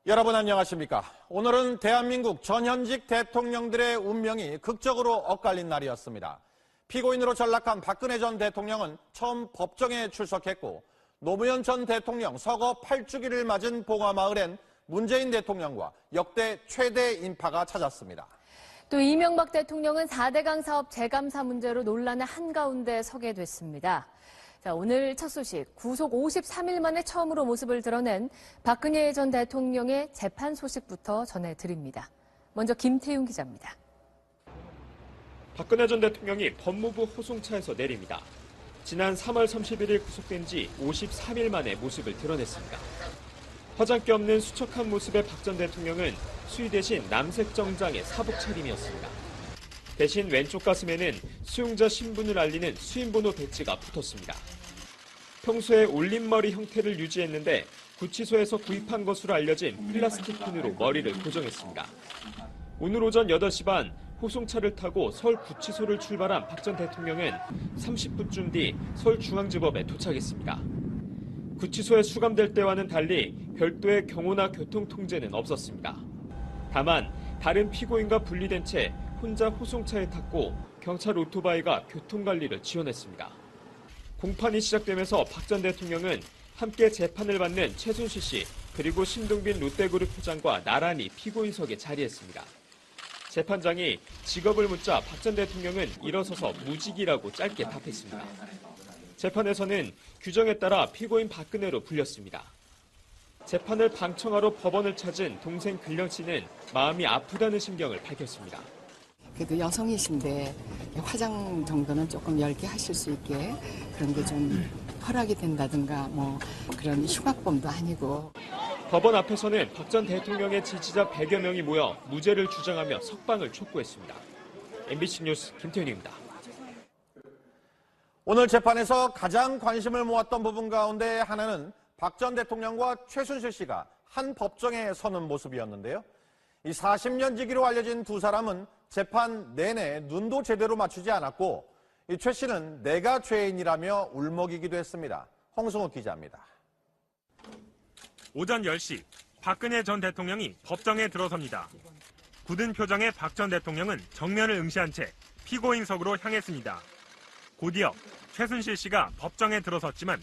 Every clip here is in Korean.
여러분 안녕하십니까? 오늘은 대한민국 전현직 대통령들의 운명이 극적으로 엇갈린 날이었습니다. 피고인으로 전락한 박근혜 전 대통령은 처음 법정에 출석했고 노무현 전 대통령 서거 8주기를 맞은 봉화마을엔 문재인 대통령과 역대 최대 인파가 찾았습니다. 또 이명박 대통령은 4대강 사업 재감사 문제로 논란의 한가운데 서게 됐습니다. 자, 오늘 첫 소식, 구속 53일 만에 처음으로 모습을 드러낸 박근혜 전 대통령의 재판 소식부터 전해드립니다. 먼저 김태윤 기자입니다. 박근혜 전 대통령이 법무부 호송차에서 내립니다. 지난 3월 31일 구속된 지 53일 만에 모습을 드러냈습니다. 화장기 없는 수척한 모습의 박 전 대통령은 수의 대신 남색 정장의 사복 차림이었습니다. 대신 왼쪽 가슴에는 수용자 신분을 알리는 수임번호 배지가 붙었습니다. 평소에 올림머리 형태를 유지했는데 구치소에서 구입한 것으로 알려진 플라스틱 핀으로 머리를 고정했습니다. 오늘 오전 8시 반 호송차를 타고 서울 구치소를 출발한 박 전 대통령은 30분쯤 뒤 서울중앙지법에 도착했습니다. 구치소에 수감될 때와는 달리 별도의 경호나 교통통제는 없었습니다. 다만 다른 피고인과 분리된 채 혼자 호송차에 탔고 경찰 오토바이가 교통관리를 지원했습니다. 공판이 시작되면서 박 전 대통령은 함께 재판을 받는 최순실 씨 그리고 신동빈 롯데그룹 회장과 나란히 피고인석에 자리했습니다. 재판장이 직업을 묻자 박 전 대통령은 일어서서 무직이라고 짧게 답했습니다. 재판에서는 규정에 따라 피고인 박근혜로 불렸습니다. 재판을 방청하러 법원을 찾은 동생 근령 씨는 마음이 아프다는 심경을 밝혔습니다. 그래도 여성이신데 화장 정도는 조금 얇게 하실 수 있게 그런 게 좀 허락이 된다든가 뭐 그런 흉악범도 아니고. 법원 앞에서는 박 전 대통령의 지지자 100여 명이 모여 무죄를 주장하며 석방을 촉구했습니다. MBC 뉴스 김태윤입니다. 오늘 재판에서 가장 관심을 모았던 부분 가운데 하나는 박 전 대통령과 최순실 씨가 한 법정에 서는 모습이었는데요. 이 40년 지기로 알려진 두 사람은 재판 내내 눈도 제대로 맞추지 않았고 이 최 씨는 내가 죄인이라며 울먹이기도 했습니다. 홍승욱 기자입니다. 오전 10시 박근혜 전 대통령이 법정에 들어섭니다. 굳은 표정의 박 전 대통령은 정면을 응시한 채 피고인석으로 향했습니다. 곧이어 최순실 씨가 법정에 들어섰지만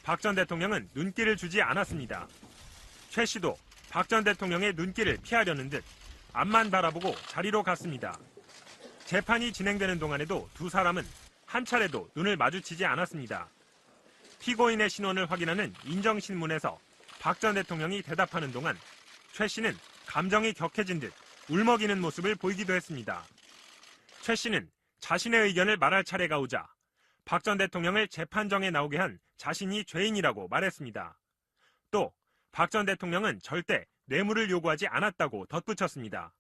박 전 대통령은 눈길을 주지 않았습니다. 최 씨도 박 전 대통령의 눈길을 피하려는 듯 앞만 바라보고 자리로 갔습니다. 재판이 진행되는 동안에도 두 사람은 한 차례도 눈을 마주치지 않았습니다. 피고인의 신원을 확인하는 인정신문에서 박 전 대통령이 대답하는 동안 최 씨는 감정이 격해진 듯 울먹이는 모습을 보이기도 했습니다. 최 씨는 자신의 의견을 말할 차례가 오자 박 전 대통령을 재판정에 나오게 한 자신이 죄인이라고 말했습니다. 또 박 전 대통령은 절대 뇌물을 요구하지 않았다고 덧붙였습니다.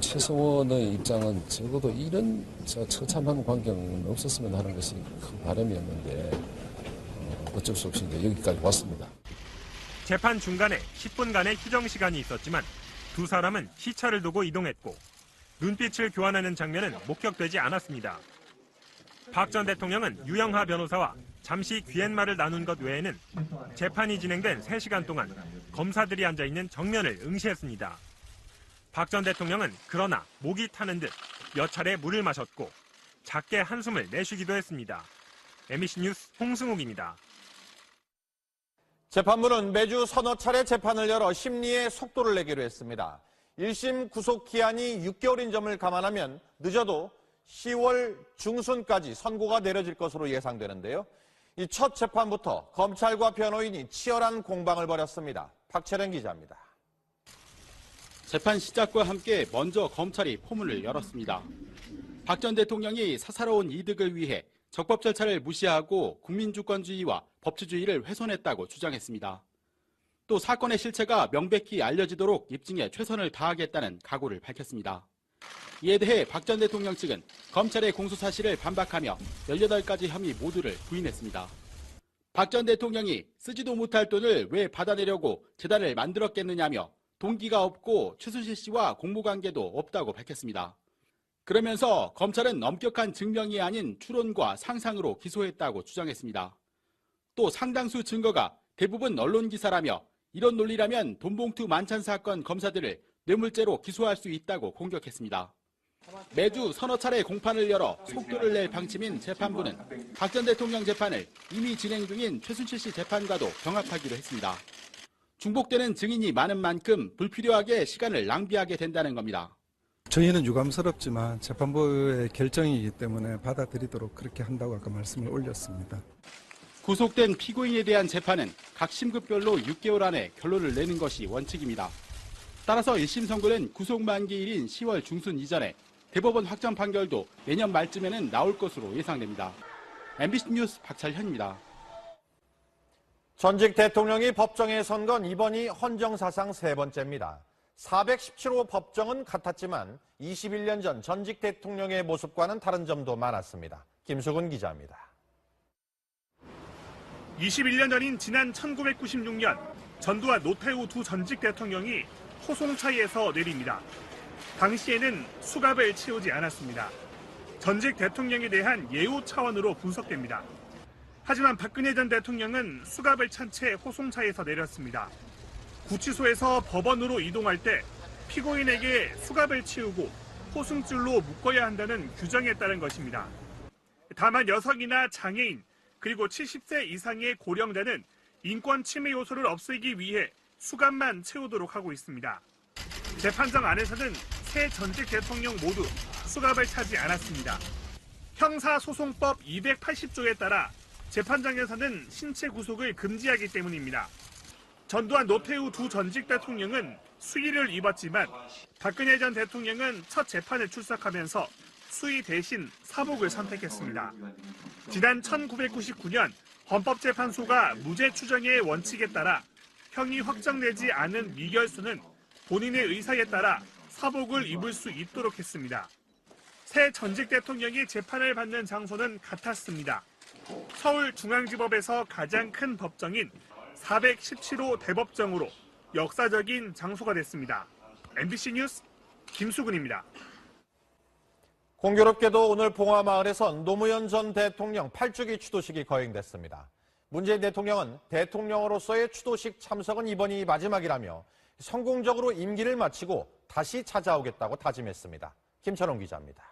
최서원의 입장은 적어도 이런 처참한 광경은 없었으면 하는 것이 큰 바람이었는데 어쩔 수 없이 이제 여기까지 왔습니다. 재판 중간에 10분간의 휴정 시간이 있었지만 두 사람은 시차를 두고 이동했고 눈빛을 교환하는 장면은 목격되지 않았습니다. 박 전 대통령은 유영하 변호사와 잠시 귀옛말을 나눈 것 외에는 재판이 진행된 3시간 동안 검사들이 앉아있는 정면을 응시했습니다. 박 전 대통령은 그러나 목이 타는 듯 몇 차례 물을 마셨고 작게 한숨을 내쉬기도 했습니다. MBC 뉴스 홍승욱입니다. 재판부는 매주 서너 차례 재판을 열어 심리에 속도를 내기로 했습니다. 1심 구속 기한이 6개월인 점을 감안하면 늦어도 10월 중순까지 선고가 내려질 것으로 예상되는데요. 이 첫 재판부터 검찰과 변호인이 치열한 공방을 벌였습니다. 박채령 기자입니다. 재판 시작과 함께 먼저 검찰이 포문을 열었습니다. 박 전 대통령이 사사로운 이득을 위해 적법 절차를 무시하고 국민주권주의와 법치주의를 훼손했다고 주장했습니다. 또 사건의 실체가 명백히 알려지도록 입증에 최선을 다하겠다는 각오를 밝혔습니다. 이에 대해 박 전 대통령 측은 검찰의 공소 사실을 반박하며 18가지 혐의 모두를 부인했습니다. 박 전 대통령이 쓰지도 못할 돈을 왜 받아내려고 재단을 만들었겠느냐며 동기가 없고 최순실 씨와 공모관계도 없다고 밝혔습니다. 그러면서 검찰은 엄격한 증명이 아닌 추론과 상상으로 기소했다고 주장했습니다. 또 상당수 증거가 대부분 언론 기사라며 이런 논리라면 돈봉투 만찬 사건 검사들을 뇌물죄로 기소할 수 있다고 공격했습니다. 매주 서너 차례 공판을 열어 속도를 낼 방침인 재판부는 박 전 대통령 재판을 이미 진행 중인 최순실 씨 재판과도 병합하기로 했습니다. 중복되는 증인이 많은 만큼 불필요하게 시간을 낭비하게 된다는 겁니다. 저희는 유감스럽지만 재판부의 결정이기 때문에 받아들이도록 그렇게 한다고 아까 말씀을 올렸습니다. 구속된 피고인에 대한 재판은 각 심급별로 6개월 안에 결론을 내는 것이 원칙입니다. 따라서 1심 선고는 구속 만기일인 10월 중순 이전에 대법원 확정 판결도 내년 말쯤에는 나올 것으로 예상됩니다. MBC 뉴스 박철현입니다. 전직 대통령이 법정에 선 건 이번이 헌정사상 세 번째입니다. 417호 법정은 같았지만 21년 전 전직 대통령의 모습과는 다른 점도 많았습니다. 김수근 기자입니다. 21년 전인 지난 1996년 전두환 노태우 두 전직 대통령이 호송차에서 내립니다. 당시에는 수갑을 채우지 않았습니다. 전직 대통령에 대한 예우 차원으로 분석됩니다. 하지만 박근혜 전 대통령은 수갑을 찬 채 호송차에서 내렸습니다. 구치소에서 법원으로 이동할 때 피고인에게 수갑을 채우고 호승줄로 묶어야 한다는 규정에 따른 것입니다. 다만 여성이나 장애인 그리고 70세 이상의 고령자는 인권 침해 요소를 없애기 위해 수갑만 채우도록 하고 있습니다. 재판장 안에서는 세 전직 대통령 모두 수갑을 차지 않았습니다. 형사소송법 280조에 따라 재판장에서는 신체 구속을 금지하기 때문입니다. 전두환 노태우 두 전직 대통령은 수의를 입었지만 박근혜 전 대통령은 첫 재판에 출석하면서 수의 대신 사복을 선택했습니다. 지난 1999년 헌법재판소가 무죄 추정의 원칙에 따라 형이 확정되지 않은 미결수는 본인의 의사에 따라 사복을 입을 수 있도록 했습니다. 새 전직 대통령이 재판을 받는 장소는 같았습니다. 서울중앙지법에서 가장 큰 법정인 417호 대법정으로 역사적인 장소가 됐습니다. MBC 뉴스 김수근입니다. 공교롭게도 오늘 봉화마을에선 노무현 전 대통령 8주기 추도식이 거행됐습니다. 문재인 대통령은 대통령으로서의 추도식 참석은 이번이 마지막이라며 성공적으로 임기를 마치고 다시 찾아오겠다고 다짐했습니다. 김철웅 기자입니다.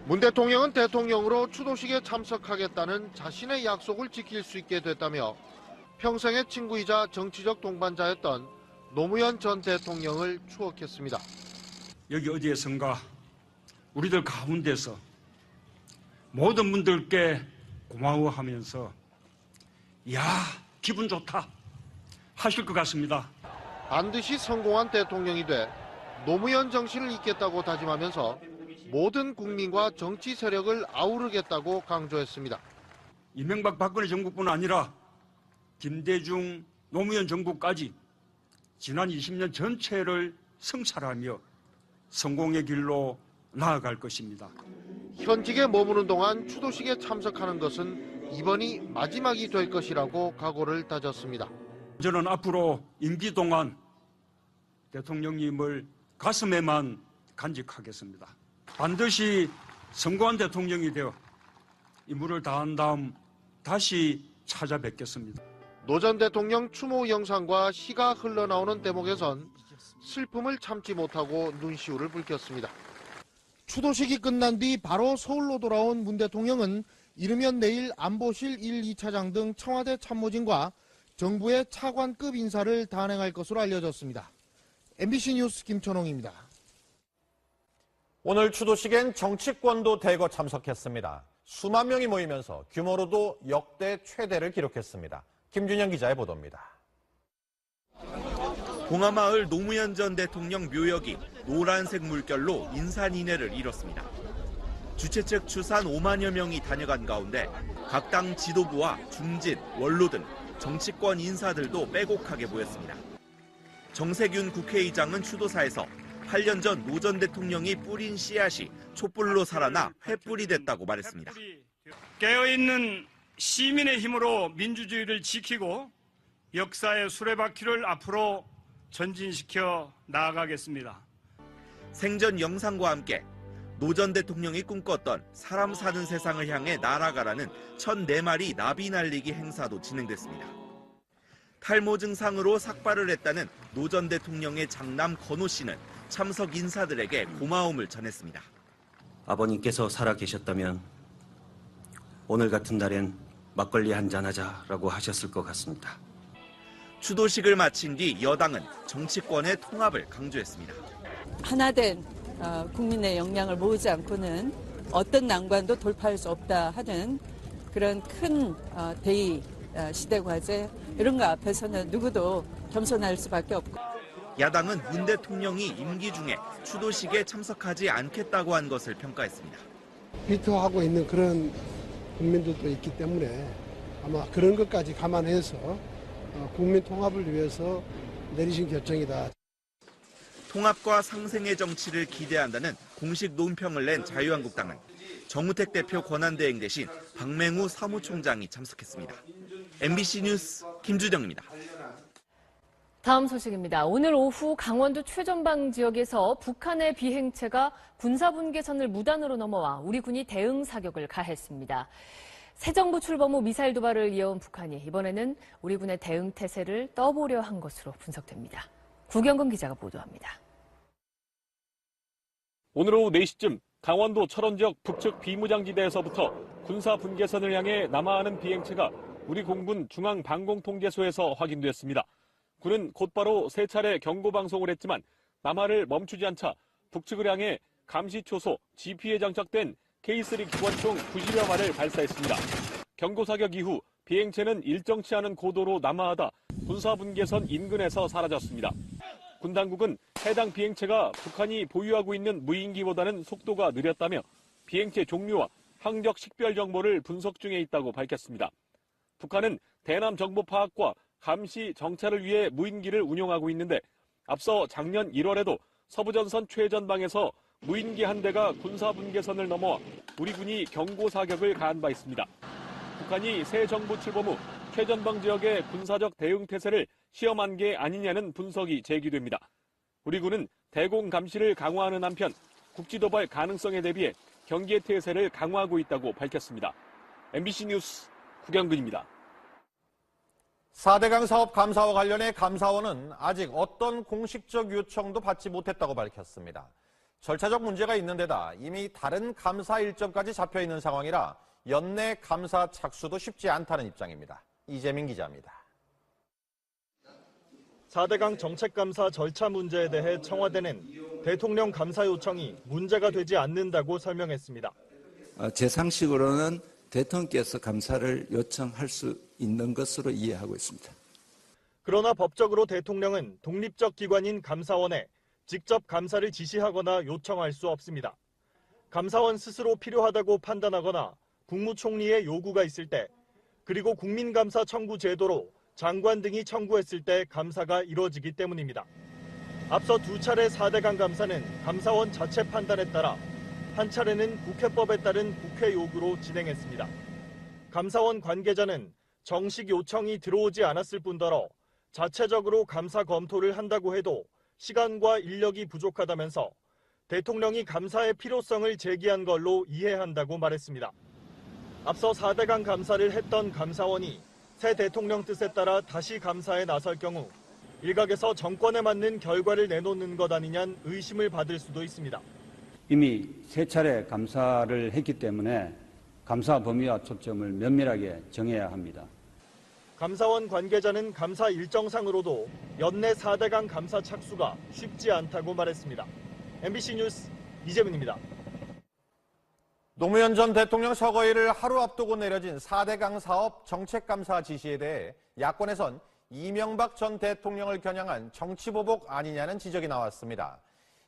문 대통령은 대통령으로 추도식에 참석하겠다는 자신의 약속을 지킬 수 있게 됐다며 평생의 친구이자 정치적 동반자였던 노무현 전 대통령을 추억했습니다. 여기 어디에선가 우리들 가운데서 모든 분들께 고마워하면서 야 기분 좋다 하실 것 같습니다. 반드시 성공한 대통령이 돼 노무현 정신을 잇겠다고 다짐하면서 모든 국민과 정치 세력을 아우르겠다고 강조했습니다. 이명박 박근혜 정부뿐 아니라 김대중 노무현 정부까지 지난 20년 전체를 성찰하며 성공의 길로 나아갈 것입니다. 현직에 머무는 동안 추도식에 참석하는 것은 이번이 마지막이 될 것이라고 각오를 다졌습니다. 저는 앞으로 임기 동안 대통령님을 가슴에만 간직하겠습니다. 반드시 성공한 대통령이 되어 임무를 다한 다음 다시 찾아뵙겠습니다. 노 전 대통령 추모 영상과 시가 흘러나오는 대목에선 슬픔을 참지 못하고 눈시울을 붉혔습니다. 추도식이 끝난 뒤 바로 서울로 돌아온 문 대통령은 이르면 내일 안보실 1, 2차장 등 청와대 참모진과 정부의 차관급 인사를 단행할 것으로 알려졌습니다. MBC 뉴스 김천홍입니다. 오늘 추도식엔 정치권도 대거 참석했습니다. 수만 명이 모이면서 규모로도 역대 최대를 기록했습니다. 김준영 기자의 보도입니다. 봉화마을 노무현 전 대통령 묘역이 노란색 물결로 인산인해를 이뤘습니다. 주최 측 추산 5만여 명이 다녀간 가운데 각 당 지도부와 중진, 원로 등 정치권 인사들도 빼곡하게 모였습니다. 정세균 국회의장은 추도사에서 8년 전 노 전 대통령이 뿌린 씨앗이 촛불로 살아나 횃불이 됐다고 말했습니다. 깨어있는 시민의 힘으로 민주주의를 지키고 역사의 수레바퀴를 앞으로 전진시켜 나아가겠습니다. 생전 영상과 함께 노 전 대통령이 꿈꿨던 사람 사는 세상을 향해 날아가라는 1,004마리 나비 날리기 행사도 진행됐습니다. 탈모 증상으로 삭발을 했다는 노 전 대통령의 장남 건호 씨는 참석 인사들에게 고마움을 전했습니다. 아버님께서 살아계셨다면 오늘 같은 날엔 막걸리 한잔 하자라고 하셨을 것 같습니다. 추도식을 마친 뒤 여당은 정치권의 통합을 강조했습니다. 하나된 국민의 역량을 모으지 않고는 어떤 난관도 돌파할 수 없다 하는 그런 큰 대의, 시대과제 이런 거 앞에서는 누구도 겸손할 수밖에 없고. 야당은 문 대통령이 임기 중에 추도식에 참석하지 않겠다고 한 것을 평가했습니다. 비토하고 있는 그런 국민들도 있기 때문에 아마 그런 것까지 감안해서 국민 통합을 위해서 내리신 결정이다. 통합과 상생의 정치를 기대한다는 공식 논평을 낸 자유한국당은 정우택 대표 권한대행 대신 박맹우 사무총장이 참석했습니다. MBC 뉴스 김주정입니다. 다음 소식입니다. 오늘 오후 강원도 최전방 지역에서 북한의 비행체가 군사분계선을 무단으로 넘어와 우리 군이 대응 사격을 가했습니다. 새 정부 출범 후 미사일 도발을 이어온 북한이 이번에는 우리 군의 대응 태세를 떠보려 한 것으로 분석됩니다. 구경근 기자가 보도합니다. 오늘 오후 4시쯤 강원도 철원 지역 북측 비무장지대에서부터 군사 분계선을 향해 남하하는 비행체가 우리 공군 중앙방공통제소에서 확인됐습니다. 군은 곧바로 3차례 경고 방송을 했지만 남하를 멈추지 않자 북측을 향해 감시초소 GP에 장착된 K3 기관총 90여 발을 발사했습니다. 경고 사격 이후 비행체는 일정치 않은 고도로 남하하다 군사 분계선 인근에서 사라졌습니다. 군 당국은 해당 비행체가 북한이 보유하고 있는 무인기보다는 속도가 느렸다며 비행체 종류와 항적 식별 정보를 분석 중에 있다고 밝혔습니다. 북한은 대남 정보 파악과 감시 정찰을 위해 무인기를 운용하고 있는데 앞서 작년 1월에도 서부전선 최전방에서 무인기 한 대가 군사 분계선을 넘어와 우리 군이 경고 사격을 가한 바 있습니다. 북한이 새 정부 출범 후 최전방 지역의 군사적 대응 태세를 시험한 게 아니냐는 분석이 제기됩니다. 우리 군은 대공 감시를 강화하는 한편 국지 도발 가능성에 대비해 경계 태세를 강화하고 있다고 밝혔습니다. MBC 뉴스 구경근입니다. 4대강 사업 감사와 관련해 감사원은 아직 어떤 공식적 요청도 받지 못했다고 밝혔습니다. 절차적 문제가 있는 데다 이미 다른 감사 일정까지 잡혀있는 상황이라 연내 감사 착수도 쉽지 않다는 입장입니다. 이재민 기자입니다. 4대강 정책감사 절차 문제에 대해 청와대는 대통령 감사 요청이 문제가 되지 않는다고 설명했습니다. 제 상식으로는 대통령께서 감사를 요청할 수 있는 것으로 이해하고 있습니다. 그러나 법적으로 대통령은 독립적 기관인 감사원에 직접 감사를 지시하거나 요청할 수 없습니다. 감사원 스스로 필요하다고 판단하거나 국무총리의 요구가 있을 때, 그리고 국민감사 청구 제도로 장관 등이 청구했을 때 감사가 이뤄지기 때문입니다. 앞서 2차례 4대강 감사는 감사원 자체 판단에 따라 한 차례는 국회법에 따른 국회 요구로 진행했습니다. 감사원 관계자는 정식 요청이 들어오지 않았을 뿐더러 자체적으로 감사 검토를 한다고 해도 시간과 인력이 부족하다면서 대통령이 감사의 필요성을 제기한 걸로 이해한다고 말했습니다. 앞서 4대강 감사를 했던 감사원이 새 대통령 뜻에 따라 다시 감사에 나설 경우 일각에서 정권에 맞는 결과를 내놓는 것 아니냐는 의심을 받을 수도 있습니다. 이미 3차례 감사를 했기 때문에 감사 범위와 초점을 면밀하게 정해야 합니다. 감사원 관계자는 감사 일정상으로도 연내 4대강 감사 착수가 쉽지 않다고 말했습니다. MBC 뉴스 이재민입니다. 노무현 전 대통령 서거일을 하루 앞두고 내려진 4대강 사업 정책감사 지시에 대해 야권에선 이명박 전 대통령을 겨냥한 정치보복 아니냐는 지적이 나왔습니다.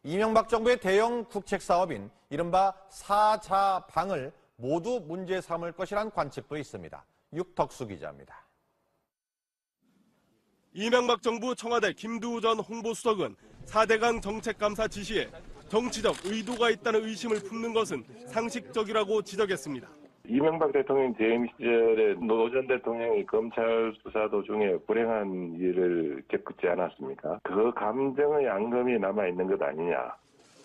이명박 정부의 대형 국책사업인 이른바 4자방을 모두 문제 삼을 것이란 관측도 있습니다. 육덕수 기자입니다. 이명박 정부 청와대 김두우 전 홍보수석은 4대강 정책감사 지시에 정치적 의도가 있다는 의심을 품는 것은 상식적이라고 지적했습니다. 이명박 대통령 재임 시절에 노 전 대통령이 검찰 수사 도중에 불행한 일을 겪지 않았습니까? 그 감정의 앙금이 남아있는 것 아니냐.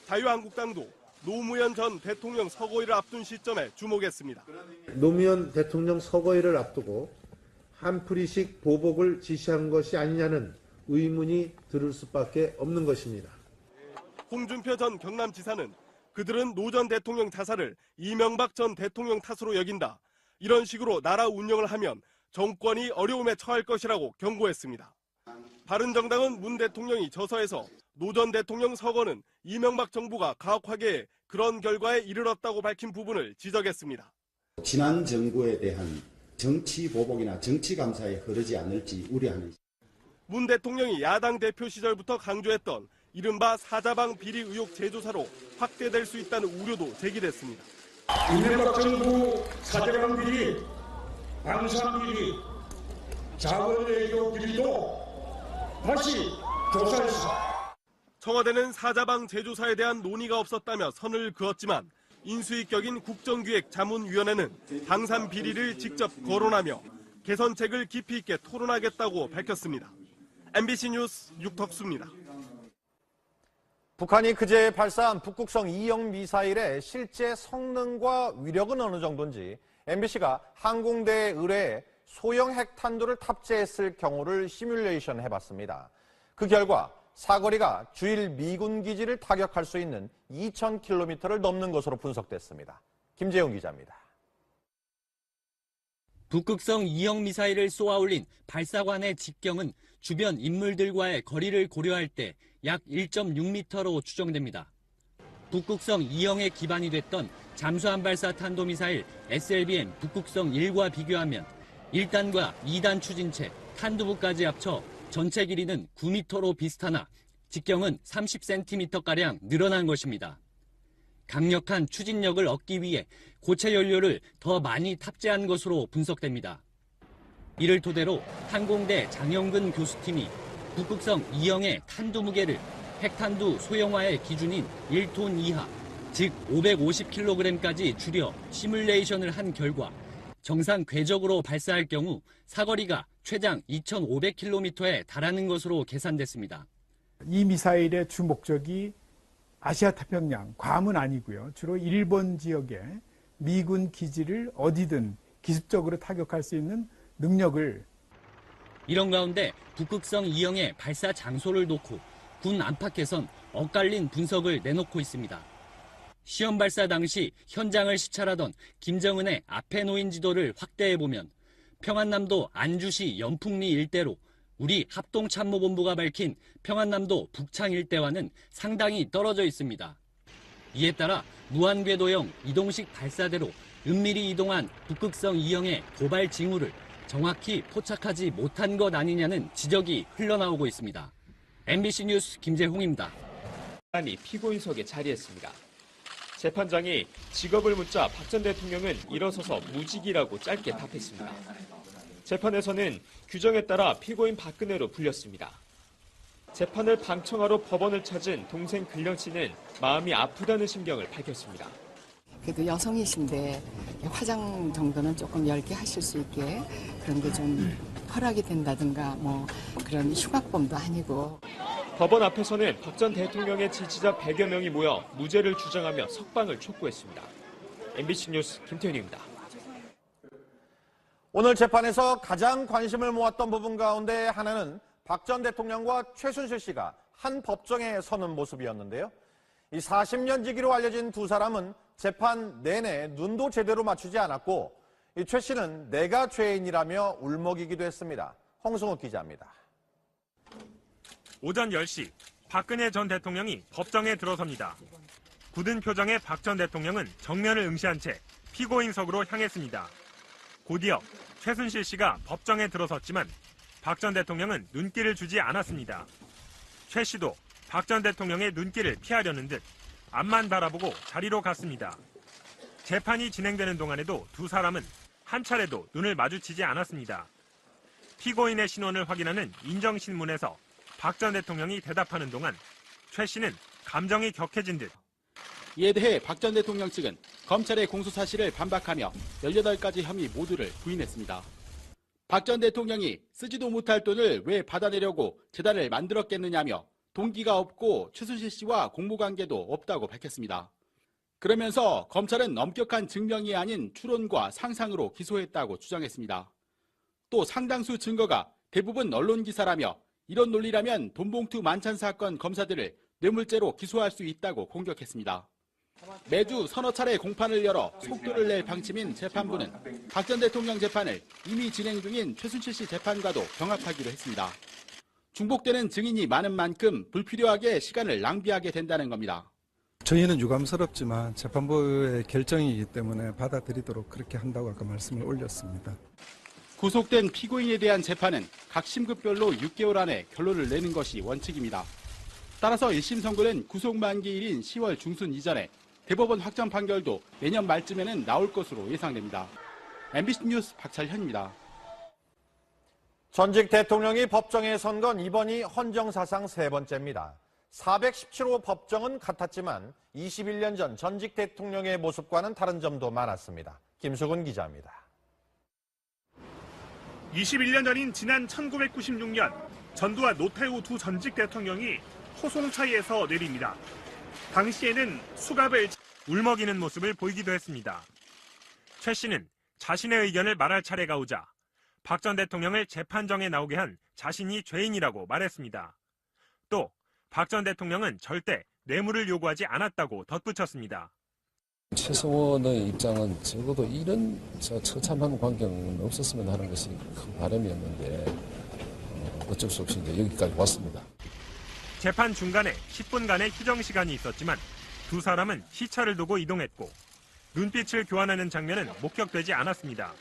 자유한국당도 노무현 전 대통령 서거일을 앞둔 시점에 주목했습니다. 노무현 대통령 서거일을 앞두고 한풀이식 보복을 지시한 것이 아니냐는 의문이 들을 수밖에 없는 것입니다. 홍준표 전 경남지사는 그들은 노 전 대통령 자살을 이명박 전 대통령 탓으로 여긴다. 이런 식으로 나라 운영을 하면 정권이 어려움에 처할 것이라고 경고했습니다. 바른정당은 문 대통령이 저서에서 노 전 대통령 서거는 이명박 정부가 가혹하게 그런 결과에 이르렀다고 밝힌 부분을 지적했습니다. 지난 정부에 대한 정치 보복이나 정치 감사에 흐르지 않을지 우려하는. 문 대통령이 야당 대표 시절부터 강조했던 이른바 사자방 비리 의혹 재조사로 확대될 수 있다는 우려도 제기됐습니다. 이명박 정부 사자방 비리, 방산 비리, 자원 외교 비리도 다시 조사했습니다. 청와대는 사자방 재조사에 대한 논의가 없었다며 선을 그었지만 인수위격인 국정기획자문위원회는 방산 비리를 직접 거론하며 개선책을 깊이 있게 토론하겠다고 밝혔습니다. MBC 뉴스 육덕수입니다. 북한이 그제 발사한 북극성 2형 미사일의 실제 성능과 위력은 어느 정도인지 MBC가 항공대에 의뢰해 소형 핵탄두를 탑재했을 경우를 시뮬레이션 해봤습니다. 그 결과 사거리가 주일 미군 기지를 타격할 수 있는 2,000km를 넘는 것으로 분석됐습니다. 김재용 기자입니다. 북극성 2형 미사일을 쏘아올린 발사관의 직경은 주변 인물들과의 거리를 고려할 때 약 1.6m로 추정됩니다. 북극성 2형의 기반이 됐던 잠수함 발사 탄도미사일 SLBM 북극성 1과 비교하면 1단과 2단 추진체, 탄두부까지 합쳐 전체 길이는 9m로 비슷하나 직경은 30cm가량 늘어난 것입니다. 강력한 추진력을 얻기 위해 고체 연료를 더 많이 탑재한 것으로 분석됩니다. 이를 토대로 항공대 장영근 교수팀이 북극성 2형의 탄두 무게를 핵탄두 소형화의 기준인 1톤 이하, 즉 550kg까지 줄여 시뮬레이션을 한 결과 정상 궤적으로 발사할 경우 사거리가 최장 2,500km에 달하는 것으로 계산됐습니다. 이 미사일의 주 목적이 아시아 태평양, 괌은 아니고요. 주로 일본 지역에 미군 기지를 어디든 기습적으로 타격할 수 있는 능력을. 이런 가운데 북극성 2형의 발사 장소를 놓고 군 안팎에선 엇갈린 분석을 내놓고 있습니다. 시험 발사 당시 현장을 시찰하던 김정은의 앞에 놓인 지도를 확대해보면 평안남도 안주시 연풍리 일대로 우리 합동참모본부가 밝힌 평안남도 북창 일대와는 상당히 떨어져 있습니다. 이에 따라 무한궤도형 이동식 발사대로 은밀히 이동한 북극성 2형의 도발 징후를 정확히 포착하지 못한 것 아니냐는 지적이 흘러나오고 있습니다. MBC 뉴스 김재홍입니다. 이 피고인석에 자리했습니다. 재판장이 직업을 묻자 박 전 대통령은 일어서서 무직이라고 짧게 답했습니다. 재판에서는 규정에 따라 피고인 박근혜로 불렸습니다. 재판을 방청하러 법원을 찾은 동생 근령 씨는 마음이 아프다는 심경을 밝혔습니다. 그래도 여성이신데 화장 정도는 조금 얇게 하실 수 있게 그런 게 좀 허락이 된다든가 뭐 그런 흉악범도 아니고. 법원 앞에서는 박 전 대통령의 지지자 100여 명이 모여 무죄를 주장하며 석방을 촉구했습니다. MBC 뉴스 김태윤입니다. 오늘 재판에서 가장 관심을 모았던 부분 가운데 하나는 박 전 대통령과 최순실 씨가 한 법정에 서는 모습이었는데요. 이 40년 지기로 알려진 두 사람은 재판 내내 눈도 제대로 맞추지 않았고 이 최 씨는 내가 죄인이라며 울먹이기도 했습니다. 홍승욱 기자입니다. 오전 10시 박근혜 전 대통령이 법정에 들어섭니다. 굳은 표정의 박 전 대통령은 정면을 응시한 채 피고인석으로 향했습니다. 곧이어 최순실 씨가 법정에 들어섰지만 박 전 대통령은 눈길을 주지 않았습니다. 최 씨도 박 전 대통령의 눈길을 피하려는 듯 앞만 바라보고 자리로 갔습니다. 재판이 진행되는 동안에도 두 사람은 한 차례도 눈을 마주치지 않았습니다. 피고인의 신원을 확인하는 인정신문에서 박 전 대통령이 대답하는 동안 최 씨는 감정이 격해진 듯. 이에 대해 박 전 대통령 측은 검찰의 공소 사실을 반박하며 18가지 혐의 모두를 부인했습니다. 박 전 대통령이 쓰지도 못할 돈을 왜 받아내려고 재단을 만들었겠느냐며 동기가 없고 최순실 씨와 공모관계도 없다고 밝혔습니다. 그러면서 검찰은 엄격한 증명이 아닌 추론과 상상으로 기소했다고 주장했습니다. 또 상당수 증거가 대부분 언론 기사라며 이런 논리라면 돈봉투 만찬 사건 검사들을 뇌물죄로 기소할 수 있다고 공격했습니다. 매주 서너 차례 공판을 열어 속도를 낼 방침인 재판부는 박 전 대통령 재판을 이미 진행 중인 최순실 씨 재판과도 병합하기로 했습니다. 중복되는 증인이 많은 만큼 불필요하게 시간을 낭비하게 된다는 겁니다. 저희는 유감스럽지만 재판부의 결정이기 때문에 받아들이도록 그렇게 한다고 아까 말씀을 올렸습니다. 구속된 피고인에 대한 재판은 각 심급별로 6개월 안에 결론을 내는 것이 원칙입니다. 따라서 1심 선고는 구속 만기일인 10월 중순 이전에 대법원 확정 판결도 내년 말쯤에는 나올 것으로 예상됩니다. MBC 뉴스 박철현입니다. 전직 대통령이 법정에 선 건 이번이 헌정사상 세 번째입니다. 417호 법정은 같았지만 21년 전 전직 대통령의 모습과는 다른 점도 많았습니다. 김수근 기자입니다. 21년 전인 지난 1996년 전두환 노태우 두 전직 대통령이 호송차이에서 내립니다. 당시에는 수갑을 울먹이는 모습을 보이기도 했습니다. 최 씨는 자신의 의견을 말할 차례가 오자 박 전 대통령을 재판정에 나오게 한 자신이 죄인이라고 말했습니다. 또 박 전 대통령은 절대 뇌물을 요구하지 않았다고 덧붙였습니다. 최서원의 입장은 적어도 이런 처참한 광경은 없었으면 하는 것이 큰 바람이었는데 어쩔 수 없이 이제 여기까지 왔습니다. 재판 중간에 10분간의 휴정 시간이 있었지만 두 사람은 시차를 두고 이동했고 눈빛을 교환하는 장면은 목격되지 않았습니다.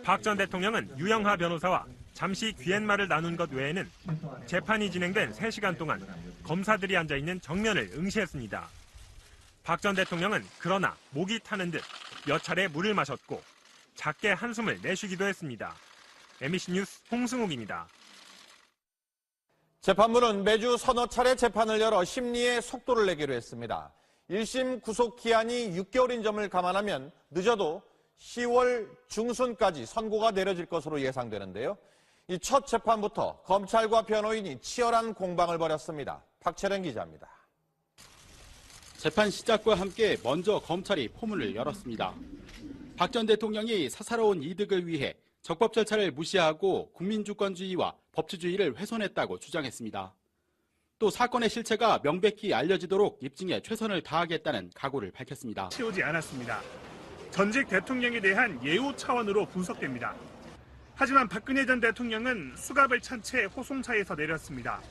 박 전 대통령은 유영하 변호사와 잠시 귀옛말을 나눈 것 외에는 재판이 진행된 3시간 동안 검사들이 앉아있는 정면을 응시했습니다. 박 전 대통령은 그러나 목이 타는 듯 몇 차례 물을 마셨고 작게 한숨을 내쉬기도 했습니다. MBC 뉴스 홍승욱입니다. 재판부는 매주 서너 차례 재판을 열어 심리에 속도를 내기로 했습니다. 1심 구속 기한이 6개월인 점을 감안하면 늦어도 10월 중순까지 선고가 내려질 것으로 예상되는데요. 이 첫 재판부터 검찰과 변호인이 치열한 공방을 벌였습니다. 박채령 기자입니다. 재판 시작과 함께 먼저 검찰이 포문을 열었습니다. 박 전 대통령이 사사로운 이득을 위해 적법 절차를 무시하고 국민주권주의와 법치주의를 훼손했다고 주장했습니다. 또 사건의 실체가 명백히 알려지도록 입증에 최선을 다하겠다는 각오를 밝혔습니다. 채우지 않았습니다. 전직 대통령에 대한 예우 차원으로 분석됩니다. 하지만 박근혜 전 대통령은 수갑을 찬 채 호송차에서 내렸습니다.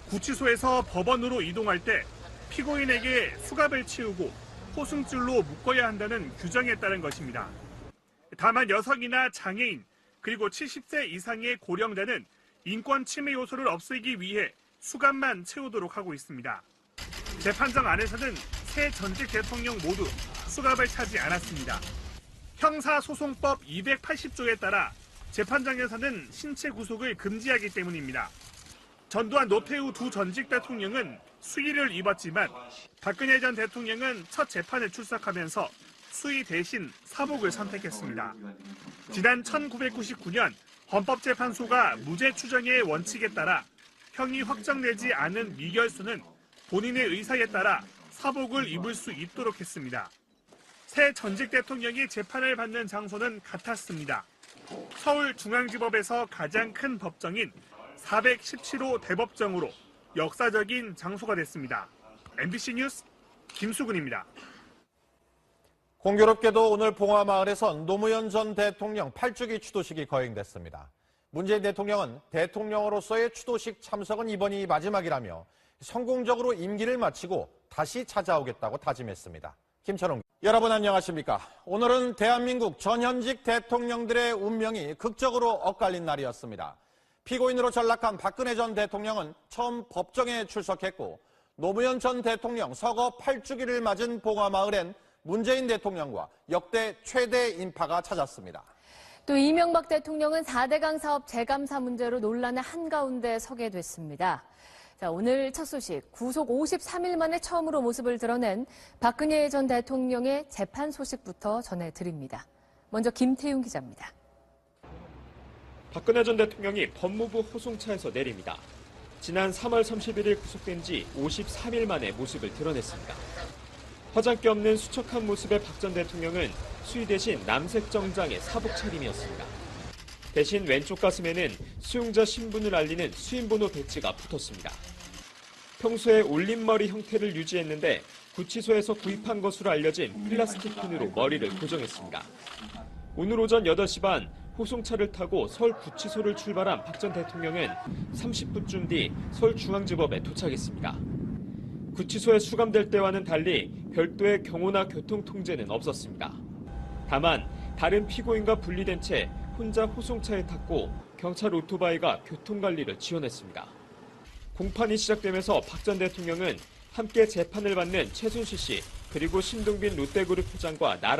구치소에서 법원으로 이동할 때 피고인에게 수갑을 치우고 호승줄로 묶어야 한다는 규정에 따른 것입니다. 다만 여성이나 장애인 그리고 70세 이상의 고령자는 인권 침해 요소를 없애기 위해 수갑만 채우도록 하고 있습니다. 재판정 안에서는 새 전직 대통령 모두 수갑을 차지 않았습니다. 형사소송법 280조에 따라 재판장에서는 신체 구속을 금지하기 때문입니다. 전두환 노태우 두 전직 대통령은 수의를 입었지만 박근혜 전 대통령은 첫 재판에 출석하면서 수의 대신 사복을 선택했습니다. 지난 1999년 헌법재판소가 무죄 추정의 원칙에 따라 형이 확정되지 않은 미결수는 본인의 의사에 따라 사복을 입을 수 있도록 했습니다. 새 전직 대통령이 재판을 받는 장소는 같았습니다. 서울중앙지법에서 가장 큰 법정인 417호 대법정으로 역사적인 장소가 됐습니다. MBC 뉴스 김수근입니다. 공교롭게도 오늘 봉화마을에선 노무현 전 대통령 8주기 추도식이 거행됐습니다. 문재인 대통령은 대통령으로서의 추도식 참석은 이번이 마지막이라며 성공적으로 임기를 마치고 다시 찾아오겠다고 다짐했습니다. 김철웅. 여러분 안녕하십니까? 오늘은 대한민국 전현직 대통령들의 운명이 극적으로 엇갈린 날이었습니다. 피고인으로 전락한 박근혜 전 대통령은 처음 법정에 출석했고 노무현 전 대통령 서거 8주기를 맞은 봉화마을엔 문재인 대통령과 역대 최대 인파가 찾았습니다. 또 이명박 대통령은 4대강 사업 재감사 문제로 논란의 한가운데 서게 됐습니다. 자, 오늘 첫 소식, 구속 53일 만에 처음으로 모습을 드러낸 박근혜 전 대통령의 재판 소식부터 전해드립니다. 먼저 김태윤 기자입니다. 박근혜 전 대통령이 법무부 호송차에서 내립니다. 지난 3월 31일 구속된 지 53일 만에 모습을 드러냈습니다. 화장기 없는 수척한 모습의 박 전 대통령은 수의 대신 남색 정장의 사복 차림이었습니다. 대신 왼쪽 가슴에는 수용자 신분을 알리는 수임번호 배지가 붙었습니다. 평소에 올림머리 형태를 유지했는데 구치소에서 구입한 것으로 알려진 플라스틱 핀으로 머리를 고정했습니다. 오늘 오전 8시 반 호송차를 타고 서울 구치소를 출발한 박 전 대통령은 30분쯤 뒤 서울중앙지법에 도착했습니다. 구치소에 수감될 때와는 달리 별도의 경호나 교통통제는 없었습니다. 다만 다른 피고인과 분리된 채 혼자 호송차에 탔고 경찰 오토바이가 교통관리를 지원했습니다. 공판이 시작되면서 박 전 대통령은 함께 재판을 받는 최순실 씨 그리고 신동빈 롯데그룹 회장과 나란히